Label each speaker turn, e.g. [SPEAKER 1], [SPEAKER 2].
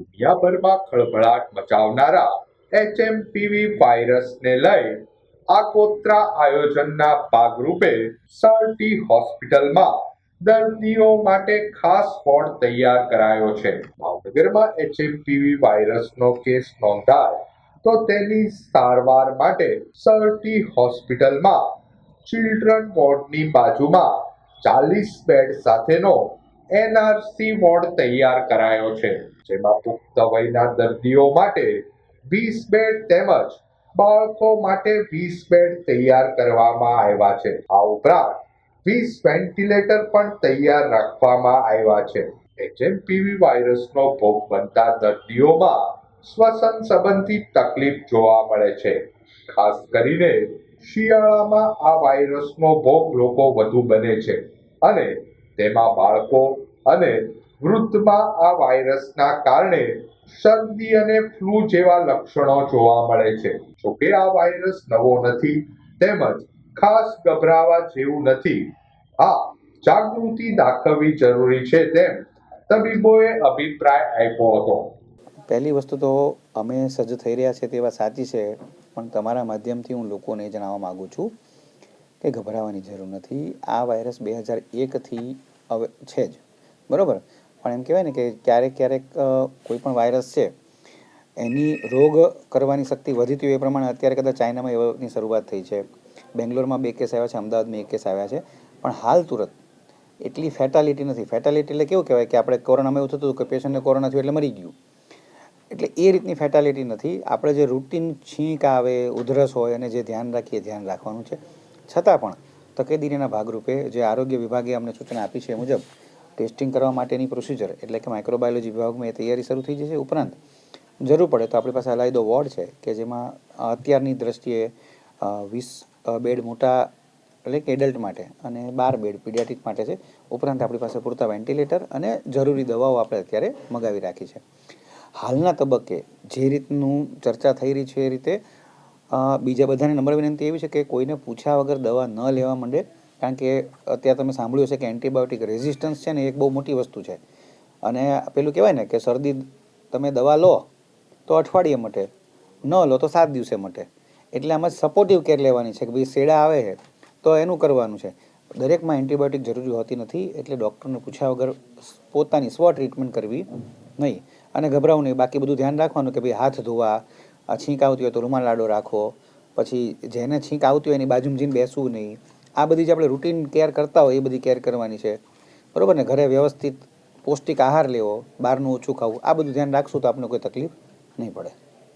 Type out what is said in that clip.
[SPEAKER 1] દુનિયાભરમાં ખળભળાટ મચાવનારા HMPV વાયરસને લઈ આગોતરા આયોજનના ભાગરૂપે સરટી હોસ્પિટલમાં દર્દીઓ માટે ખાસ વોર્ડ તૈયાર કરાયો છે. ભાવનગરમાં HMPV વાયરસનો કેસ નોંધાય તો તેની સારવાર માટે સરટી હોસ્પિટલમાં ચિલ્ડ્રન વોર્ડની બાજુમાં 40 બેડ સાથેનો NRC વોર્ડ તૈયાર કરાયો છે, જેમાં પુખ્ત વયના દર્દીઓ માટે 20 બેડ તેમજ બાળકો માટે 20 બેડ તૈયાર કરવામાં આવ્યા છે. આ ઉપરાંત 20 વેન્ટિલેટર પણ તૈયાર રાખવામાં આવ્યા છે. HMPV વાયરસનો ભોગ બનતા દર્દીઓમાં શ્વસન સંબંધી તકલીફ જોવા મળે છે. ખાસ કરીને શિયાળામાં આ વાયરસનો ભોગ લોકો વધુ બને છે અને તેમાં બાળકો અને વૃદ્ધમાં આ વાયરસના કારણે શરદી અને ફ્લૂ જેવા લક્ષણો જોવા મળે છે. જોકે આ વાયરસ નવો નથી તેમજ ખાસ ગભરાવા જેવું નથી. આ જાગૃતિ દાખવવી જરૂરી છે તેમ તબીબોએ અભિપ્રાય આપ્યો હતો.
[SPEAKER 2] પહેલી વસ્તુ તો અમે સજ્જ થઈ રહ્યા છે તે વાત સાચી છે, પણ તમારા માધ્યમથી હું લોકોને જણાવવા માગું છું કે ગભરાવાની જરૂર નથી. આ વાયરસ 2001થી હવે છે જ, બરાબર, પણ એમ કહેવાય ને કે ક્યારેક ક્યારેક કોઈ પણ વાયરસ છે એની રોગ કરવાની શક્તિ વધીતી હોય એ પ્રમાણે અત્યારે કદાચ ચાઇનામાં એની શરૂઆત થઈ છે, બેંગ્લોરમાં 2 કેસ આવ્યા છે, અમદાવાદમાં 1 કેસ આવ્યા છે, પણ હાલ તુરંત એટલી ફેટાલિટી નથી. ફેટાલિટી એટલે કેવું કહેવાય કે આપણે કોરોનામાં એવું થતું હતું કે પેશન્ટને કોરોના થયું એટલે મરી ગયું, એટલે એ રીતની ફેટાલિટી નથી. આપણે જે રૂટીન છીંક આવે, ઉધરસ હોય અને જે ધ્યાન રાખીએ ધ્યાન રાખવાનું છે. છતાં પણ તકેદારીના ભાગરૂપે જે આરોગ્ય વિભાગે અમને સૂચના આપી છે એ મુજબ ટેસ્ટિંગ કરવા માટેની પ્રોસિજર એટલે કે માઇક્રોબાયોલોજી વિભાગમાં એ તૈયારી શરૂ થઈ જશે. ઉપરાંત જરૂર પડે તો આપણી પાસે અલાયદો વોર્ડ છે કે જેમાં અત્યારની દ્રષ્ટિએ 20 બેડ મોટા એટલે કે એડલ્ટ માટે અને 12 બેડ પીડિયાટ્રિક માટે છે. ઉપરાંત આપણી પાસે પૂરતા વેન્ટિલેટર અને જરૂરી દવાઓ આપણે અત્યારે મગાવી રાખી છે. હાલના તબક્કે જે રીતનું ચર્ચા થઈ રહી છે એ રીતે બીજા બધાને નમ્ર વિનંતી એવી છે કે કોઈને પૂછ્યા વગર દવા ન લેવા માંડે, કારણ કે અત્યારે તમે સાંભળ્યું હશે કે એન્ટીબાયોટિક રેઝિસ્ટન્સ છે ને એક બહુ મોટી વસ્તુ છે. અને પેલું કહેવાય ને કે શરદી તમે દવા લો તો અઠવાડિયે મટે, ન લો તો 7 દિવસે મટે. એટલે આમાં સપોર્ટિવ કેર લેવાની છે કે ભાઈ શેડા આવે છે તો એનું કરવાનું છે. દરેકમાં એન્ટીબાયોટિક જરૂરી હોતી નથી, એટલે ડૉક્ટરને પૂછ્યા વગર પોતાની સ્વ ટ્રીટમેન્ટ કરવી નહીં અને ગભરાવું નહીં. બાકી બધું ધ્યાન રાખવાનું કે ભાઈ હાથ ધોવા, છીંક આવતી હોય તો રૂમાલ આડો રાખો, પછી જેને છીંક આવતી હોય એની બાજુમાં જઈને બેસવું નહીં. આ બધી જે આપણે રૂટીન કેર કરતા હોય એ બધી કેર કરવાની છે, બરાબર ને. ઘરે વ્યવસ્થિત પૌષ્ટિક આહાર લેવો, બહારનું ઓછું ખાવું, આ બધું ધ્યાન રાખશું તો આપણને કોઈ તકલીફ નહીં પડે.